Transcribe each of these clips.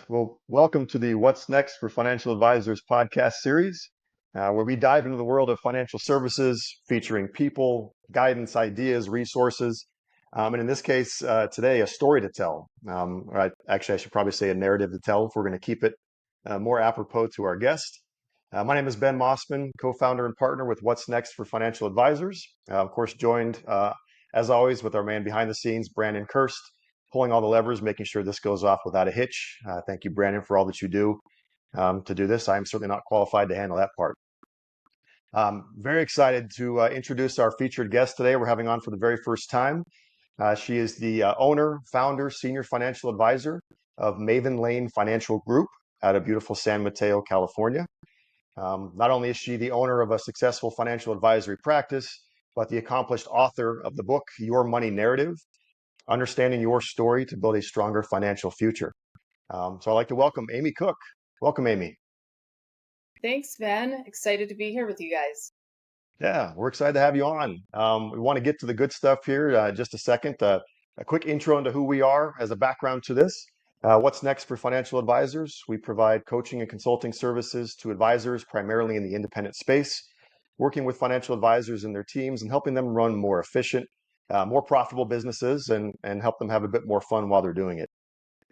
Well, welcome to the What's Next for Financial Advisors podcast series, where we dive into the world of financial services, featuring people, guidance, ideas, resources, and in this case, today, a story to tell. Actually, I should probably say a narrative to tell if we're going to keep it more apropos to our guest. My name is Ben Mossman, co-founder and partner with What's Next for Financial Advisors. Of course, joined, as always, with our man behind the scenes, Brandon Kirst, pulling all the levers, making sure this goes off without a hitch. Thank you, Brandon, for all that you do to do this. I'm certainly not qualified to handle that part. Very excited to introduce our featured guest today. We're having on for the very first time. She is the owner, founder, senior financial advisor of Maven Lane Financial Group out of beautiful San Mateo, California. Not only is she the owner of a successful financial advisory practice, but the accomplished author of the book, Your Money Narrative, Understanding Your Story to Build a Stronger Financial Future. So I'd like to welcome Amy Cook. Welcome, Amy. Thanks, Ben. Excited to be here with you guys. Yeah, we're excited to have you on. We want to get to the good stuff here just a second. A quick intro into who we are as a background to this. What's next for financial advisors? We provide coaching and consulting services to advisors primarily in the independent space, working with financial advisors and their teams and helping them run more efficient, more profitable businesses and help them have a bit more fun while they're doing it.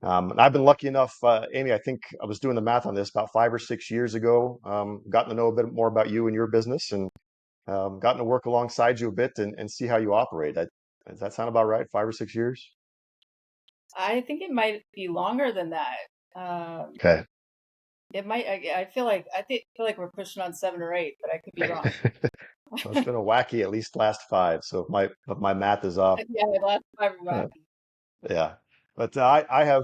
And I've been lucky enough, Amy, I think I was doing the math on this about 5 or 6 years ago, gotten to know a bit more about you and your business and gotten to work alongside you a bit and see how you operate. Does that sound about right? 5 or 6 years? I think it might be longer than that. Um, Okay. it might. I feel like we're pushing on 7 or 8, but I could be wrong. Well, it's been a wacky at least last five. So if my math is off, Yeah, the last 5 are uh, wacky. yeah. But I have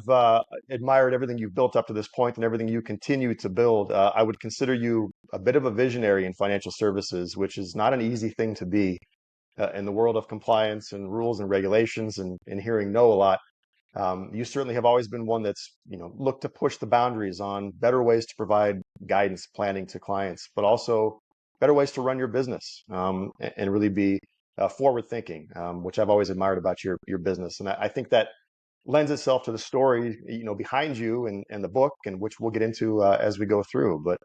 admired everything you've built up to this point and everything you continue to build. I would consider you a bit of a visionary in financial services, which is not an easy thing to be in the world of compliance and rules and regulations and hearing no a lot. You certainly have always been one that's, looked to push the boundaries on better ways to provide guidance planning to clients, but also better ways to run your business and really be forward thinking, which I've always admired about your business. And I think that lends itself to the story, behind you and the book, and which we'll get into as we go through. But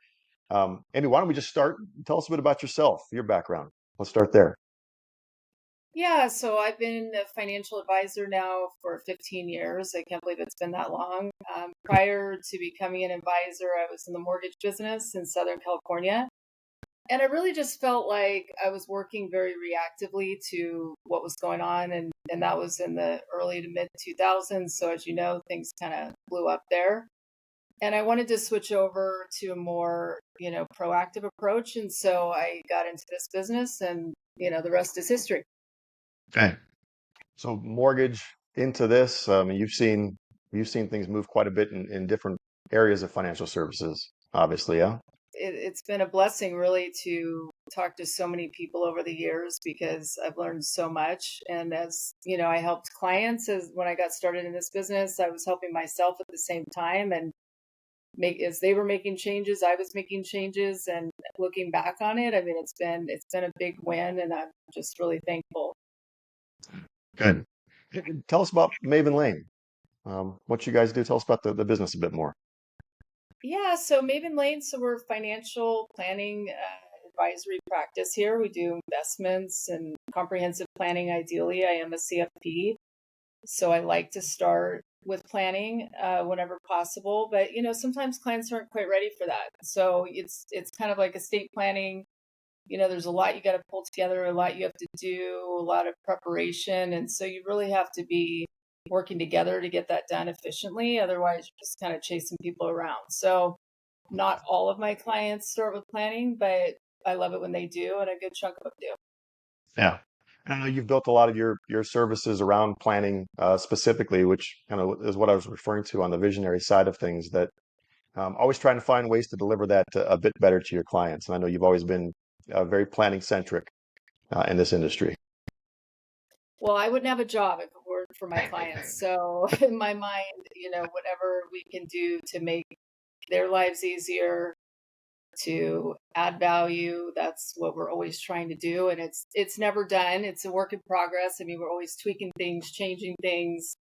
Amy, why don't we just start? Tell us a bit about yourself, your background. Let's start there. Yeah, so I've been a financial advisor now for 15 years. I can't believe it's been that long. Prior to becoming an advisor, I was in the mortgage business in Southern California. And I really just felt like I was working very reactively to what was going on. And that was in the early to mid 2000s. So, as you know, things kind of blew up there. And I wanted to switch over to a more, proactive approach. And so I got into this business and, the rest is history. Okay. So mortgage into this, you've seen things move quite a bit in different areas of financial services, obviously, yeah. It's been a blessing really to talk to so many people over the years because I've learned so much. And as you know, I helped clients as when I got started in this business, I was helping myself at the same time and make as they were making changes, I was making changes and looking back on it, I mean it's been a big win and I'm just really thankful. Good. Tell us about Maven Lane. What you guys do. Tell us about the business a bit more. Yeah, so Maven Lane, so we're financial planning advisory practice here. We do investments and comprehensive planning. Ideally, I am a CFP, so I like to start with planning whenever possible. But sometimes clients aren't quite ready for that. So it's kind of like estate planning. There's a lot you got to pull together, a lot you have to do, a lot of preparation, and so you really have to be working together to get that done efficiently. Otherwise, you're just kind of chasing people around. So not all of my clients start with planning, but I love it when they do, and a good chunk of them do. Yeah. And I know you've built a lot of your services around planning specifically, which kind of is what I was referring to on the visionary side of things, that always trying to find ways to deliver that a bit better to your clients. And I know you've always been very planning centric in this industry. Well, I wouldn't have a job if it weren't for my clients. So in my mind, whatever we can do to make their lives easier, to add value, that's what we're always trying to do. And it's never done. It's a work in progress. I mean, we're always tweaking things, changing things,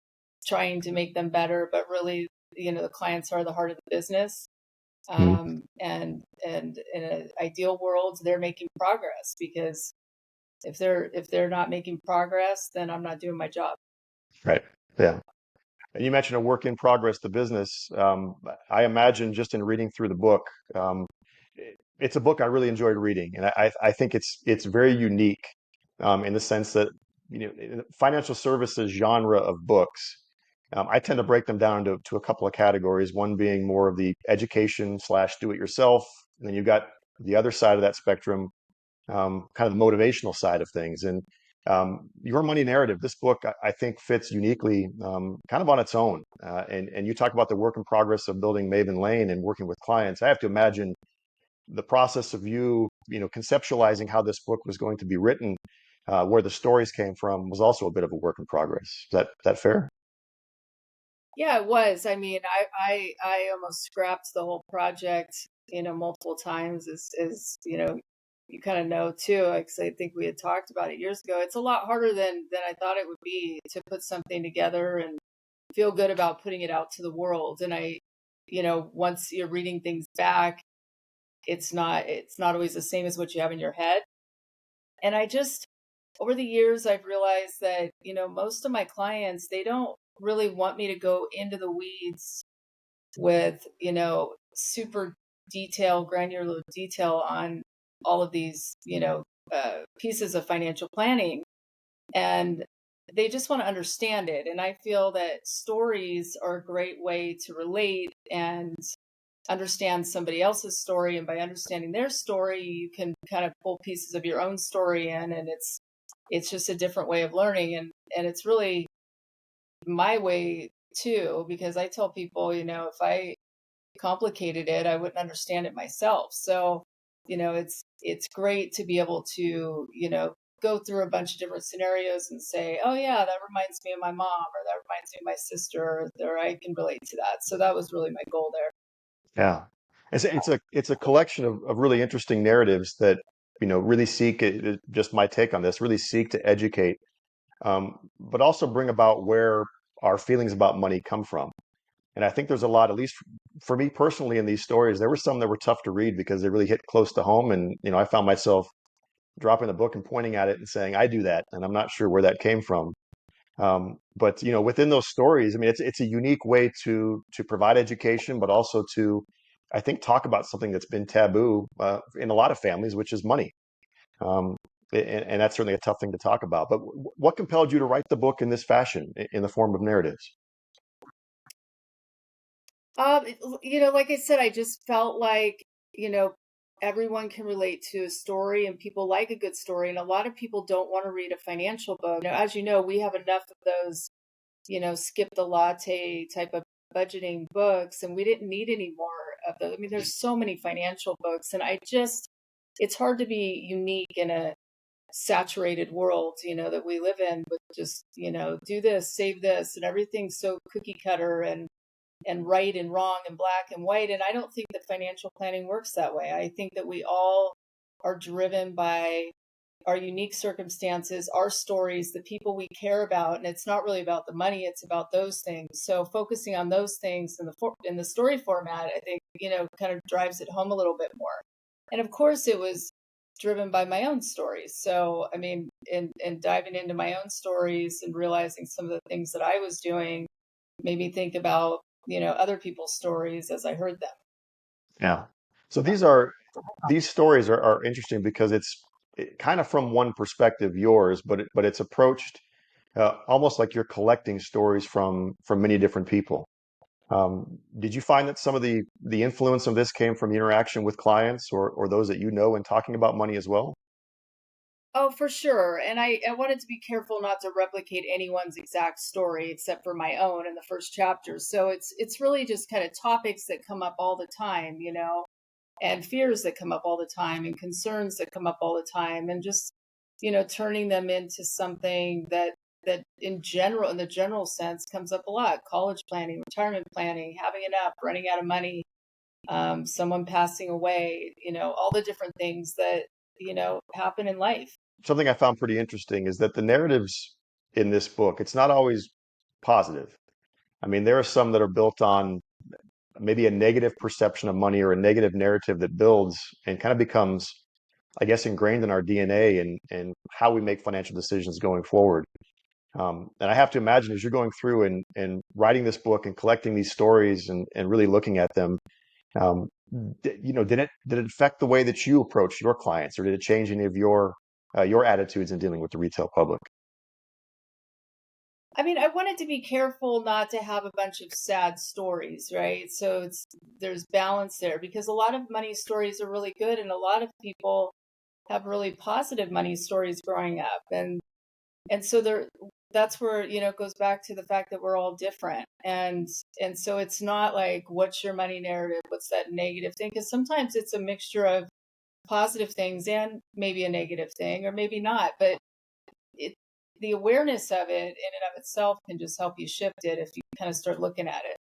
trying to make them better. But really, the clients are the heart of the business. Mhm. And in an ideal world, they're making progress, because if they're not making progress, then I'm not doing my job. Right. Yeah. And you mentioned a work in progress, the business. I imagine just in reading through the book, um, it's a book I really enjoyed reading, and I think it's very unique in the sense that in the financial services genre of books, I tend to break them down to a couple of categories. One being more of the education slash do it yourself, and then you've got the other side of that spectrum, kind of the motivational side of things. And Your Money Narrative, this book, I think fits uniquely, kind of on its own. And you talk about the work in progress of building Maven Lane and working with clients. I have to imagine the process of conceptualizing how this book was going to be written, where the stories came from, was also a bit of a work in progress. Is that fair? Yeah, it was. I mean, I almost scrapped the whole project, multiple times, as you kind of know too. Like, 'cause I think we had talked about it years ago. It's a lot harder than I thought it would be to put something together and feel good about putting it out to the world. And once you're reading things back, it's not always the same as what you have in your head. And I just, over the years, I've realized that, most of my clients, they don't really want me to go into the weeds with, super granular detail on all of these, pieces of financial planning. And they just want to understand it. And I feel that stories are a great way to relate and understand somebody else's story. And by understanding their story, you can kind of pull pieces of your own story in, and it's just a different way of learning. And it's really my way too, because I tell people, if I complicated it, I wouldn't understand it myself. So, it's great to be able to, go through a bunch of different scenarios and say, oh yeah, that reminds me of my mom, or that reminds me of my sister, or I can relate to that. So that was really my goal there. Yeah. It's a collection of really interesting narratives that really seek just my take on this, really seek to educate, but also bring about where our feelings about money come from. And I think there's a lot, at least for me personally, in these stories. There were some that were tough to read because they really hit close to home, and I found myself dropping the book and pointing at it and saying, "I do that," and I'm not sure where that came from. But within those stories, I mean, it's a unique way to provide education, but also to, I think, talk about something that's been taboo in a lot of families, which is money. Um, and that's certainly a tough thing to talk about. But what compelled you to write the book in this fashion, in the form of narratives? Like I said, I just felt like, everyone can relate to a story, and people like a good story. And a lot of people don't want to read a financial book. As you know, we have enough of those, skip the latte type of budgeting books, and we didn't need any more of those. I mean, there's so many financial books, and it's hard to be unique in a saturated world, that we live in, with just, do this, save this, and everything's so cookie cutter and right and wrong and black and white. And I don't think that financial planning works that way. I think that we all are driven by our unique circumstances, our stories, the people we care about, and it's not really about the money; it's about those things. So focusing on those things in the story format, I think kind of drives it home a little bit more. And of course, it was driven by my own stories. So I mean, in diving into my own stories and realizing some of the things that I was doing made me think about other people's stories as I heard them. Yeah. So these stories are interesting because it's kind of from one perspective, yours, but it's approached almost like you're collecting stories from many different people. Did you find that some of the influence of this came from the interaction with clients or those that in talking about money as well? Oh, for sure. And I wanted to be careful not to replicate anyone's exact story except for my own in the first chapter. So it's really just kind of topics that come up all the time, and fears that come up all the time, and concerns that come up all the time, and just, turning them into something that in the general sense, comes up a lot: college planning, retirement planning, having enough, running out of money, someone passing away, all the different things that happen in life. Something I found pretty interesting is that the narratives in this book, it's not always positive. I mean, there are some that are built on maybe a negative perception of money or a negative narrative that builds and kind of becomes, I guess, ingrained in our DNA and how we make financial decisions going forward. And I have to imagine as you're going through and writing this book and collecting these stories and really looking at them, um, did it affect the way that you approach your clients, or did it change any of your attitudes in dealing with the retail public? I mean, I wanted to be careful not to have a bunch of sad stories, right? So there's balance there because a lot of money stories are really good and a lot of people have really positive money stories growing up. And so that's where, it goes back to the fact that we're all different. And so it's not like what's your money narrative, what's that negative thing? Because sometimes it's a mixture of positive things and maybe a negative thing or maybe not, but it the awareness of it in and of itself can just help you shift it if you kind of start looking at it.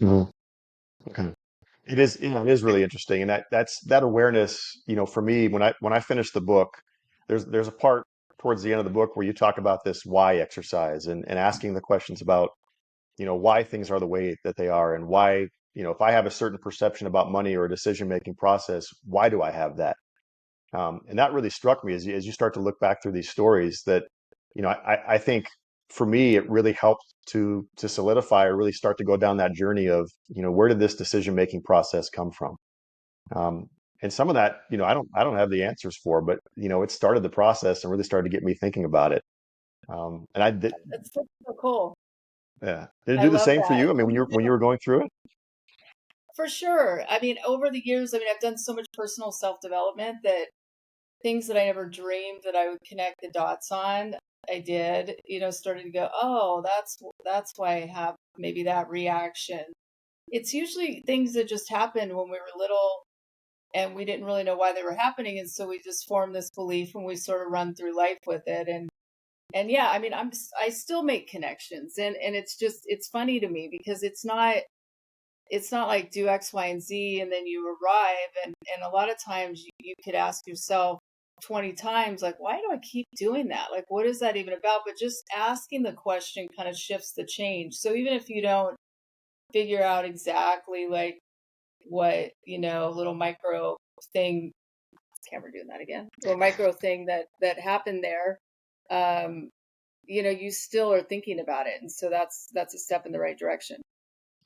Mhm. Okay. It is really interesting, and that awareness, for me, when I finish the book, there's a part towards the end of the book where you talk about this why exercise and asking the questions about, why things are the way that they are, and why, if I have a certain perception about money or a decision-making process, why do I have that? And that really struck me as you start to look back through these stories that, I think for me, it really helped to solidify or really start to go down that journey of, where did this decision-making process come from? Um, and some of that, I don't have the answers for, but, it started the process and really started to get me thinking about it. And I did, That's so cool. yeah. Did it I do the love same for that. you? I mean, when you were going through it? For sure. I mean, over the years, I mean, I've done so much personal self development that things that I never dreamed that I would connect the dots on, I did, started to go, oh, that's why I have maybe that reaction. It's usually things that just happened when we were little and we didn't really know why they were happening. And so we just formed this belief and we sort of run through life with it. And yeah, I mean, I still make connections and it's funny to me because it's not like do X, Y, and Z and then you arrive. And a lot of times you could ask yourself 20 times, like, why do I keep doing that? Like, what is that even about? But just asking the question kind of shifts the change. So even if you don't figure out exactly like what, little micro thing, camera doing that again, little micro thing that happened there, um, you still are thinking about it. And so that's a step in the right direction.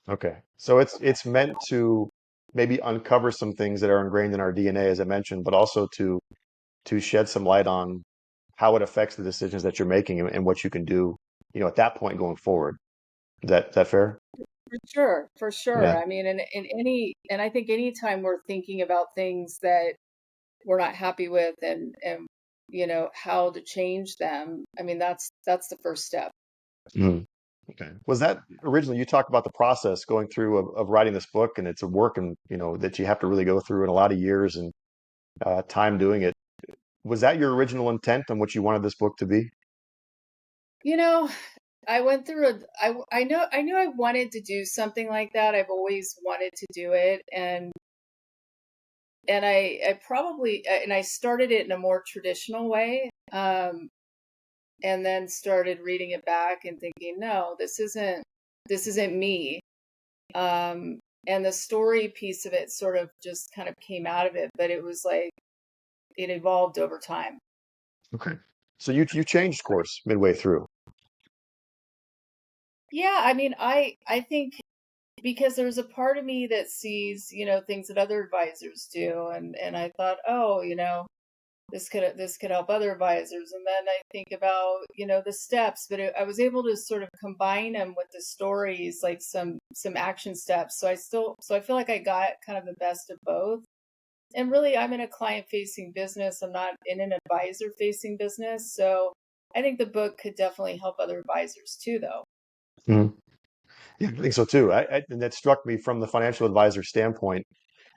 Okay. So it's meant to maybe uncover some things that are ingrained in our DNA, as I mentioned, but also to shed some light on how it affects the decisions that you're making and what you can do, at that point going forward. Is that fair? For sure, for sure. Yeah. I mean, and I think anytime we're thinking about things that we're not happy with and how to change them, I mean, that's the first step. Mhm. Okay. Was that originally you talked about the process going through of writing this book, and it's a work and that you have to really go through in a lot of years and time doing it. Was that your original intent on what you wanted this book to be? You know, I went through I knew I wanted to do something like that. I've always wanted to do it and I probably and I started it in a more traditional way. And then started reading it back and thinking, no, this isn't me. Um, and the story piece of it sort of just kind of came out of it, but it was like it evolved over time. Okay. So you changed course midway through. Yeah, I mean, I think because there's a part of me that sees, things that other advisors do, and I thought, oh, this could help other advisors, and then I think about, the steps, but I was able to sort of combine them with the stories, like some action steps. So I feel like I got kind of the best of both. And really, I'm in a client facing business. I'm not in an advisor facing business. So I think the book could definitely help other advisors too, though. Mhm. Yeah, I think so too. And that struck me from the financial advisor standpoint.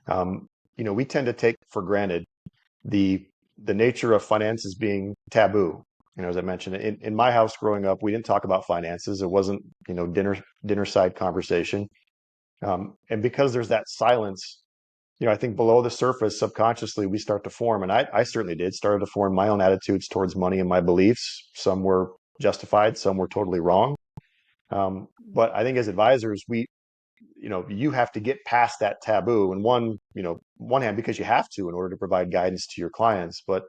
Um, we tend to take for granted the the nature of finances being taboo. As I mentioned, in my house growing up, we didn't talk about finances. It wasn't, dinner side conversation. And because there's that silence, I think below the surface, subconsciously, we start to form, and I certainly did, started to form my own attitudes towards money and my beliefs. Some were justified, some were totally wrong. But I think as advisors, you have to get past that taboo. And one hand, because you have to in order to provide guidance to your clients. But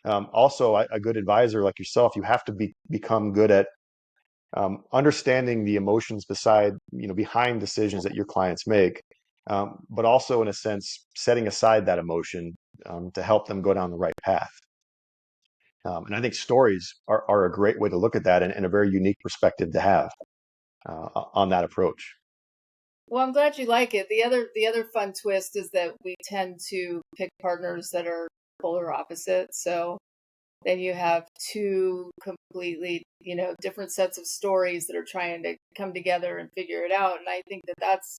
also, a good advisor like yourself, you have to become good at understanding the emotions behind decisions that your clients make, but also in a sense setting aside that emotion to help them go down the right path. And I think stories are a great way to look at that, and a very unique perspective to have on that approach. Well, I'm glad you like it. The other fun twist is that we tend to pick partners that are polar opposites. So then you have two completely, different sets of stories that are trying to come together and figure it out. And I think that that's,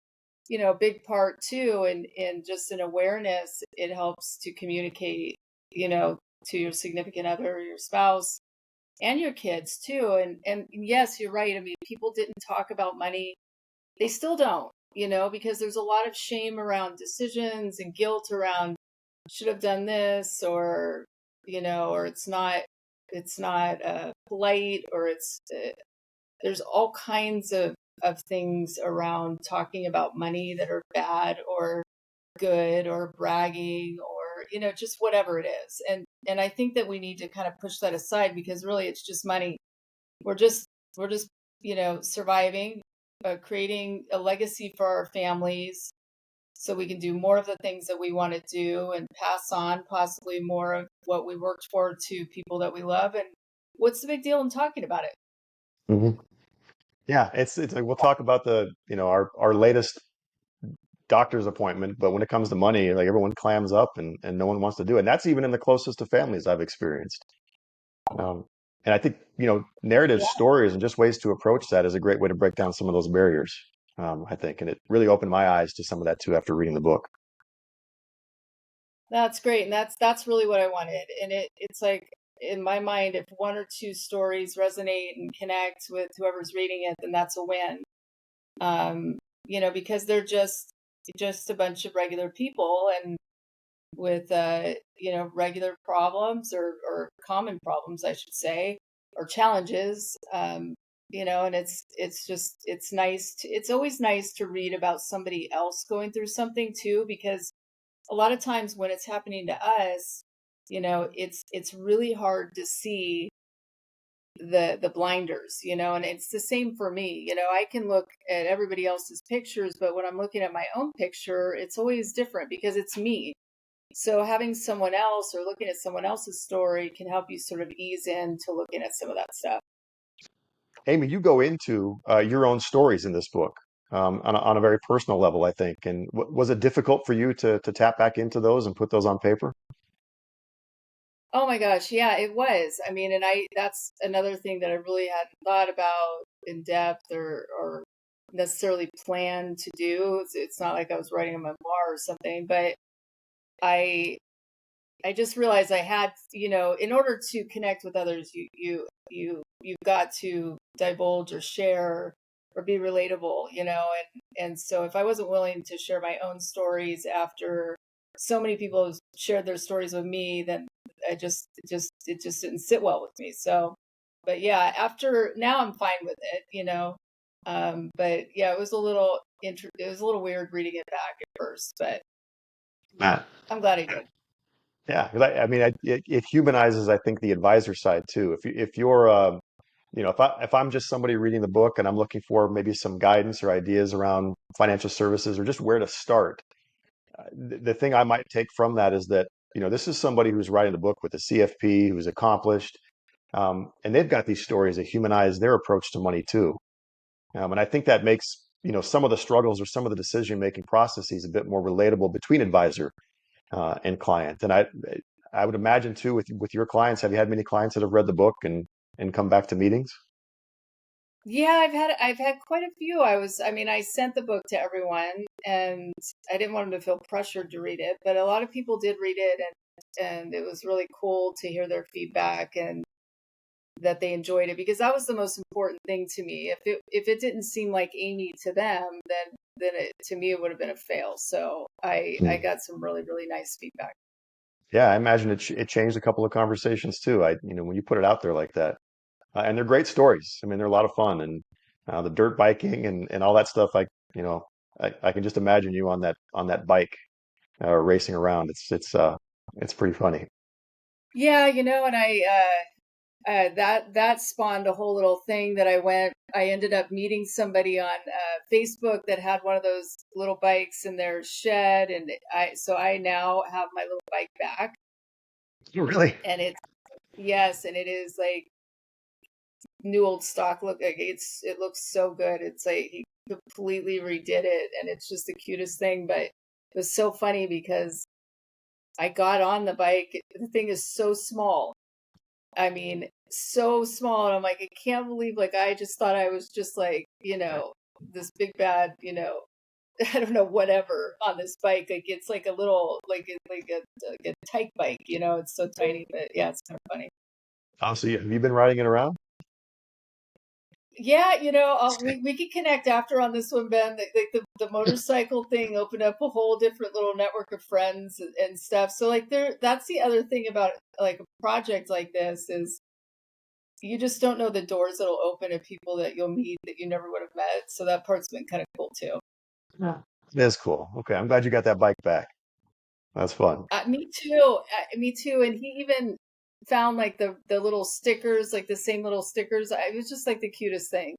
a big part too. And just an awareness, it helps to communicate, to your significant other, your spouse, and your kids too. And yes, you're right. I mean, people didn't talk about money. They still don't, because there's a lot of shame around decisions and guilt around should have done this, or or it's not polite, or there's all kinds of things around talking about money that are bad or good or bragging, or just whatever it is. And I think that we need to kind of push that aside, because really it's just money. We're just surviving, creating a legacy for our families, so we can do more of the things that we want to do and pass on possibly more of what we worked for to people that we love. And what's the big deal in talking about it? Hmm. Yeah, it's like we'll talk about our latest doctor's appointment, but when it comes to money, like everyone clams up and no one wants to do it. And that's even in the closest of families I've experienced. Um, and I think, narrative Yeah, stories and just ways to approach that is a great way to break down some of those barriers, I think. And it really opened my eyes to some of that too after reading the book. that's great. And that's really what I wanted. And it's like, in my mind, if one or two stories resonate and connect with whoever's reading it, then that's a win. Um, because they're just a bunch of regular people, and with regular problems, or common problems, I should say, or challenges. And it's always nice to read about somebody else going through something too, because a lot of times when it's happening to us, it's really hard to see the blinders, and it's the same for me. I can look at everybody else's pictures, but when I'm looking at my own picture, it's always different because it's me. So having someone else or looking at someone else's story can help you sort of ease into looking at some of that stuff. Amy, you go into your own stories in this book on a very personal level, I think. And was it difficult for you to tap back into those and put those on paper? Oh my gosh, yeah, it was. I mean, and that's another thing that I really hadn't thought about in depth, or necessarily planned to do. It's not like I was writing a memoir or something, but I I just realized I had, in order to connect with others, you've got to divulge or share or be relatable, and so if I wasn't willing to share my own stories after so many people have shared their stories with me, then it just didn't sit well with me. So, but yeah, after now I'm fine with it, but yeah, it was a little weird reading it back at first, but Matt. I'm glad I did. Yeah, 'cause I mean, it humanizes, I think, the advisor side too. If you're, if I'm just somebody reading the book and I'm looking for maybe some guidance or ideas around financial services or just where to start, the thing I might take from that is that, this is somebody who's writing the book with a CFP, who's accomplished, and they've got these stories that humanize their approach to money too. And I think that makes, some of the struggles or some of the decision-making processes a bit more relatable between advisor and client. And I would imagine too with your clients, have you had many clients that have read the book and come back to meetings? Yeah, I've had quite a few. I mean, I sent the book to everyone, and I didn't want them to feel pressured to read it, but a lot of people did read it, and it was really cool to hear their feedback and that they enjoyed it, because that was the most important thing to me. If it didn't seem like Amy to them, then to me it would have been a fail. So I Hmm. got some really, really nice feedback. Yeah, I imagine it changed a couple of conversations too. When you put it out there like that, and they're great stories. I mean, they're a lot of fun, and the dirt biking and all that stuff. I can just imagine you on that bike racing around. It's pretty funny. Yeah, and that spawned a whole little thing that I ended up meeting somebody on Facebook that had one of those little bikes in their shed, and I now have my little bike back, Really? and yes, and it is like new old stock look. Like it looks so good. It's like he completely redid it, and it's just the cutest thing. But it was so funny because I got on the bike. The thing is so small. I mean, so small. And I'm like, I can't believe, like, I just thought I was just like, this big bad, I don't know, whatever on this bike. Like, it's like a little, like a tyke bike, it's so tiny, but yeah, it's kind of funny. Oh, so have you been riding it around? Yeah, we could connect after on this one, Ben. Like the motorcycle thing opened up a whole different little network of friends and stuff. So like that's the other thing about like a project like this is you just don't know the doors that'll open and people that you'll meet that you never would have met. So that part's been kind of cool too. Yeah. It is cool. Okay, I'm glad you got that bike back. That's fun. Me too. Me too. And he even found like the little stickers, like the same little stickers. It was just like the cutest thing.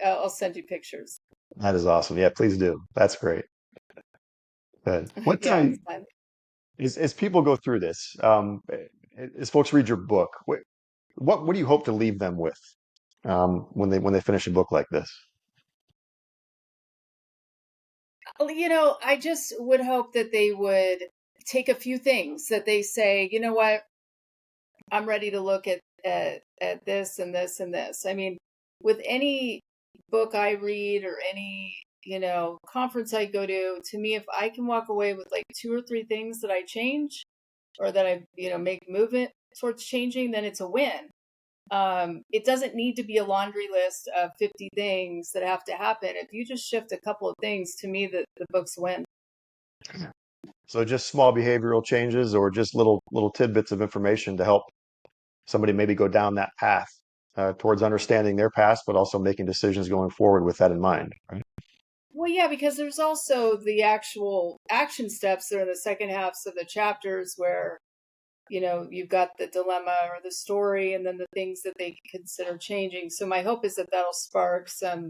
I'll send you pictures. That is awesome. Yeah, please do. That's great. Good. Yeah, it's fun. As people go through this, as folks read your book, what do you hope to leave them with when they finish a book like this? I just would hope that they would take a few things that they say, you know what, I'm ready to look at this and this and this. I mean, with any book I read or any, conference I go to me, if I can walk away with like two or three things that I change or that I, make movement towards changing, then it's a win. It doesn't need to be a laundry list of 50 things that have to happen. If you just shift a couple of things, to me, the book's win. So just small behavioral changes or just little tidbits of information to help somebody maybe go down that path towards understanding their past, but also making decisions going forward with that in mind, right? Well, yeah, because there's also the actual action steps that are in the second halves of the chapters where, you've got the dilemma or the story and then the things that they consider changing. So my hope is that that'll spark some,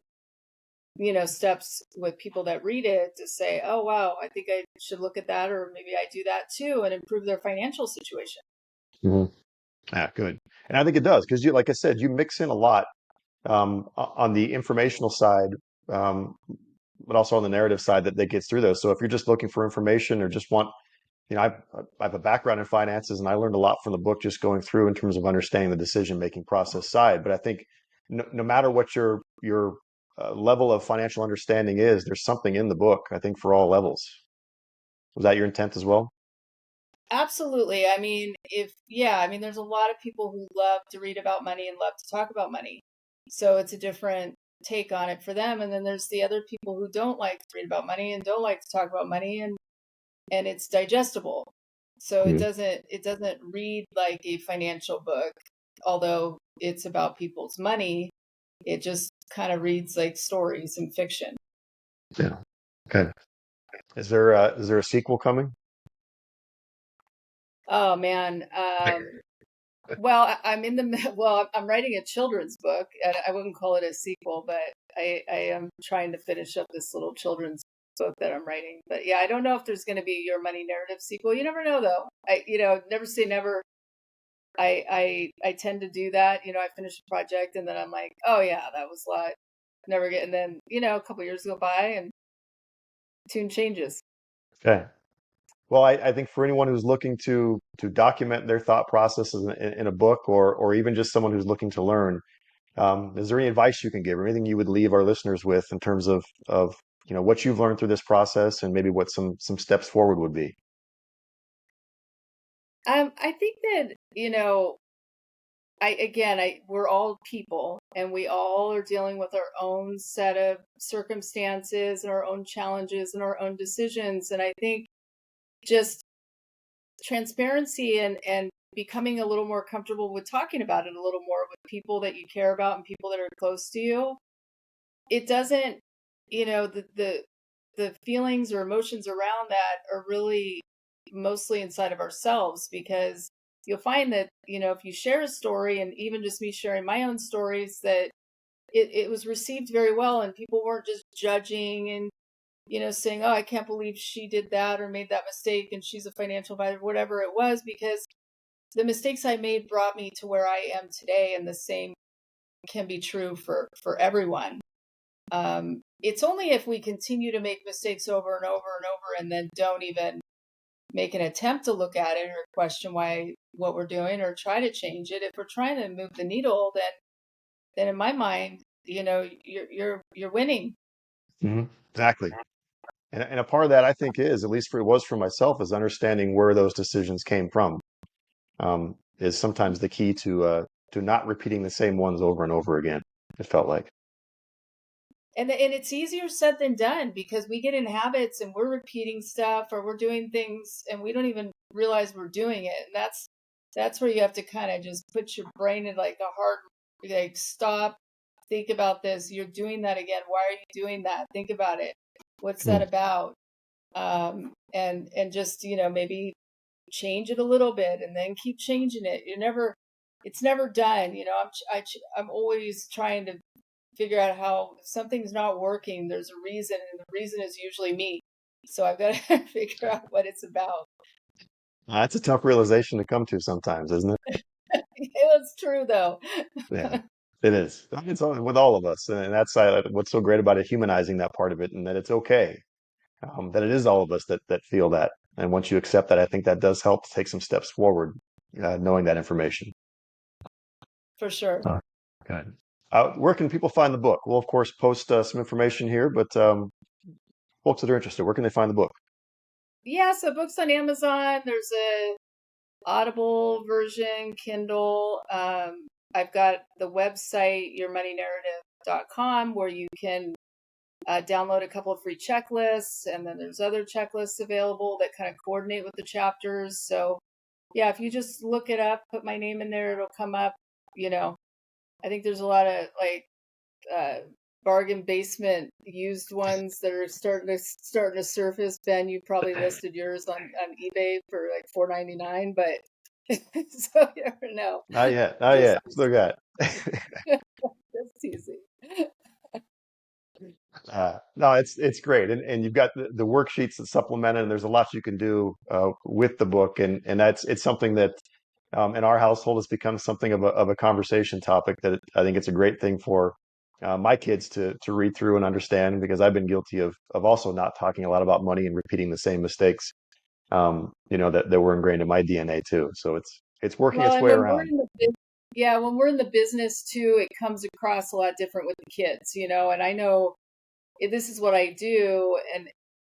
steps with people that read it to say, oh, wow, I think I should look at that, or maybe I do that too, and improve their financial situation. Mhm. Ah, good. And I think it does because like I said, you mix in a lot on the informational side, um, but also on the narrative side that gets through those. So if you're just looking for information or just want, I have a background in finances and I learned a lot from the book just going through in terms of understanding the decision-making process side. But I think no matter what your level of financial understanding is, there's something in the book, I think, for all levels. Was that your intent as well? Absolutely. I mean, there's a lot of people who love to read about money and love to talk about money. So it's a different take on it for them. And then there's the other people who don't like to read about money and don't like to talk about money, and it's digestible. So Mhm. it doesn't read like a financial book, although it's about people's money. It just kind of reads like stories and fiction. Yeah. Okay. Is there a sequel coming? Oh man. Well, I'm in the well, I'm writing a children's book, and I wouldn't call it a sequel, but I am trying to finish up this little children's book that I'm writing. But yeah, I don't know if there's going to be Your Money Narrative sequel. You never know, though. Never say never. I tend to do that. I finish a project and then I'm like, oh yeah, that was a lot. Never get, and then a couple years go by and tune changes. Okay. Well, I think for anyone who's looking to document their thought processes in a book, or even just someone who's looking to learn, is there any advice you can give, or anything you would leave our listeners with in terms of what you've learned through this process, and maybe what some steps forward would be? I think that we're all people and we all are dealing with our own set of circumstances and our own challenges and our own decisions. And I think just transparency and becoming a little more comfortable with talking about it a little more with people that you care about and people that are close to you it doesn't, the feelings or emotions around that are really mostly inside of ourselves, because you'll find that, if you share a story, and even just me sharing my own stories, that it was received very well, and people weren't just judging and, saying, oh, I can't believe she did that or made that mistake and she's a financial advisor, whatever it was, because the mistakes I made brought me to where I am today, and the same can be true for everyone. It's only if we continue to make mistakes over and over and over, and then don't even make an attempt to look at it or question what we're doing or try to change it. If we're trying to move the needle, then in my mind, you're winning. Exactly. And a part of that, I think, is, at least for it was for myself, is understanding where those decisions came from. Is sometimes the key to not repeating the same ones over and over again. It felt like. And it's easier said than done, because we get in habits and we're repeating stuff, or we're doing things and we don't even realize we're doing it. And that's where you have to kind of just put your brain in like a hard, like, stop, think about this. You're doing that again. Why are you doing that? Think about it. What's that Mm. about? And just, maybe change it a little bit, and then keep changing it. It's never done. I'm always trying to figure out how, if something's not working, there's a reason, and the reason is usually me. So I've got to figure out what it's about. That's a tough realization to come to sometimes, isn't it? It's true though. Yeah, it is. It's with all of us, and that's what's so great about it, humanizing that part of it, and that it's okay, that it is all of us that feel that. And once you accept that, I think that does help to take some steps forward, knowing that information. For sure. Good. Where can people find the book? We'll, of course, post some information here, but folks that are interested, where can they find the book? Yeah, so books on Amazon. There's a Audible version, Kindle. I've got the website, yourmoneynarrative.com, where you can download a couple of free checklists, and then there's other checklists available that kind of coordinate with the chapters. So yeah, if you just look it up, put my name in there, it'll come up. You know, I think there's a lot of like uh, bargain basement used ones that are starting to surface. Ben, you probably listed yours on eBay for like $4.99, but so you never know. Not yet, not Just yet. Still got. just easy. No, it's great, and you've got the worksheets that supplement it, and there's a lot you can do with the book, and it's something that in our household has become something of a conversation topic that I think it's a great thing for my kids to read through and understand, because I've been guilty of also not talking a lot about money and repeating the same mistakes, that were ingrained in my DNA too. So it's working Well, its and way when we're around. in the yeah, when we're in the business too, it comes across a lot different with the kids, and I know this is what I do,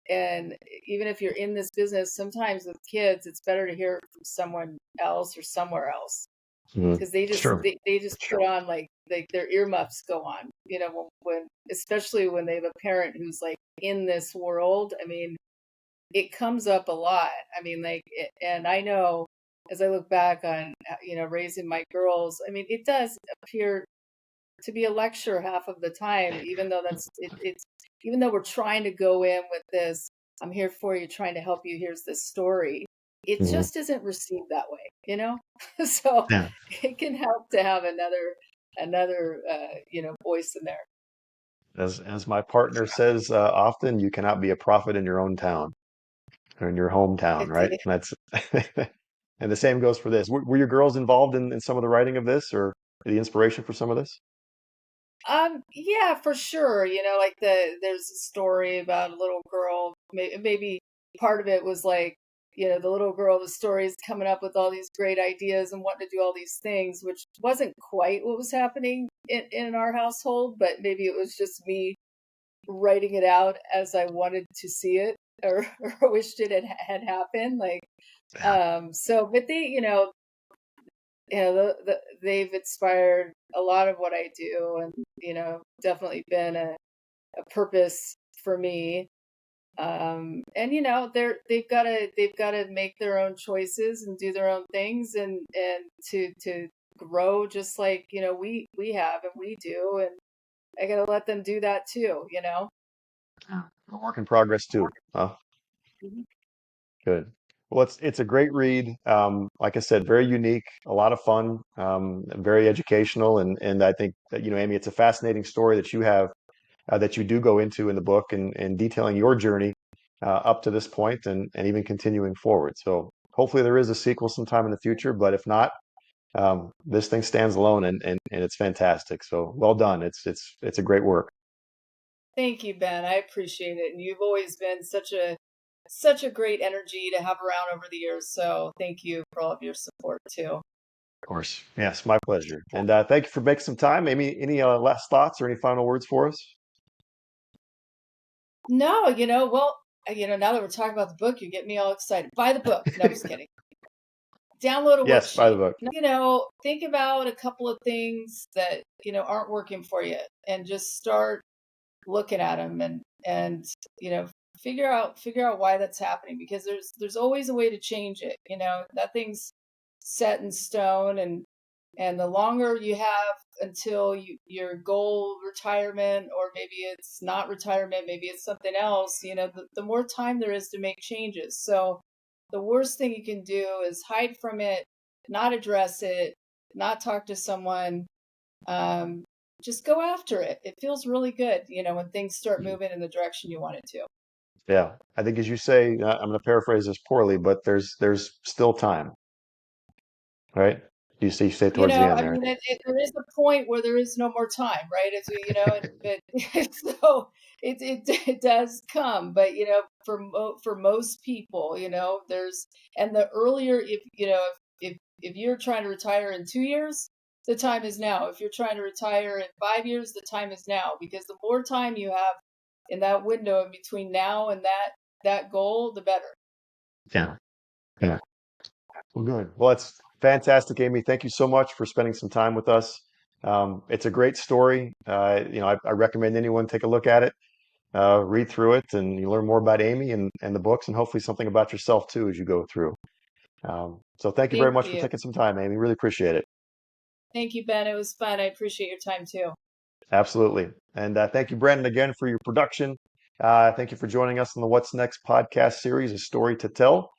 and even if you're in this business, sometimes with kids, it's better to hear it from someone else or somewhere else, Mhm. because they It's just true. they just put on like their earmuffs go on, when especially when they have a parent who's like in this world. I mean, it comes up a lot. I mean, and I know, as I look back on, raising my girls, I mean, it does appear to be a lecture half of the time, even though it's even though we're trying to go in with this, I'm here for you, trying to help you, here's this story. It Mhm. just isn't received that way. So Yeah. it can help to have another voice in there. As my partner says often, you cannot be a prophet in your own town or in your hometown, right? And that's and the same goes for this. Were your girls involved in some of the writing of this, or the inspiration for some of this? Yeah, for sure. Like there's a story about a little girl. Maybe part of it was like, the little girl, the story is coming up with all these great ideas and wanting to do all these things, which wasn't quite what was happening in our household, but maybe it was just me writing it out as I wanted to see it, or, or wished it had happened. Like, Yeah. but they've inspired a lot of what I do, and definitely been a purpose for me. And they've got to make their own choices and do their own things, and to grow, just like we have and we do. I got to let them do that too, A work in progress too. Mhm. Good. Well, it's a great read. Like I said, very unique, a lot of fun, very educational, and I think that, Amy, it's a fascinating story that you have, that you do go into in the book, and detailing your journey up to this point, and even continuing forward. So hopefully there is a sequel sometime in the future, but if not, this thing stands alone, and it's fantastic. So well done. It's a great work. Thank you, Ben. I appreciate it. And you've always been such a great energy to have around over the years. So thank you for all of your support too. Of course. Yes, my pleasure. And thank you for making some time. Amy, any last thoughts or any final words for us? No, well, now that we're talking about the book, you get me all excited. Buy the book. No, I'm just kidding. Download a Yes, by the worksheet. book. Think about a couple of things that, aren't working for you and just start looking at them and, you know, figure out why that's happening because there's always a way to change it. Nothing's set in stone and the longer you have until your goal retirement, or maybe it's not retirement, maybe it's something else, the more time there is to make changes. So the worst thing you can do is hide from it, not address it, not talk to someone. um, just go after it. It feels really good, when things start Mhm. moving in the direction you want it to. Yeah, I think as you say, I'm going to paraphrase this poorly, but there's still time, right? You say towards the end I there. mean, there is a point where there is no more time, right? As we, but so it does come, but for most people, and the earlier, if you're trying to retire in 2 years, the time is now. If you're trying to retire in 5 years, the time is now, because the more time you have in that window in between now and that goal, the better. Yeah. Yeah. Well, good. Well, it's fantastic, Amy. Thank you so much for spending some time with us. It's a great story. I recommend anyone take a look at it, read through it, and you learn more about Amy and the books, and hopefully something about yourself too as you go through. So thank you very Thank much for you. taking some time, Amy. Really appreciate it. Thank you, Ben. It was fun. I appreciate your time too. Absolutely. And thank you, Brandon, again for your production. Thank you for joining us on the What's Next podcast series, A Story to Tell.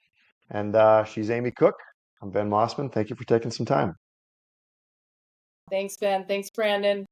And she's Amy Cook. I'm Ben Mossman. Thank you for taking some time. Thanks, Ben. Thanks, Brandon.